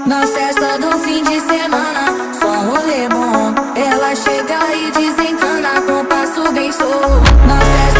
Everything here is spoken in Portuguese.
Na festa do fim de semana, só rolê bom. Ela chega e desencana com passo bem show. Na festa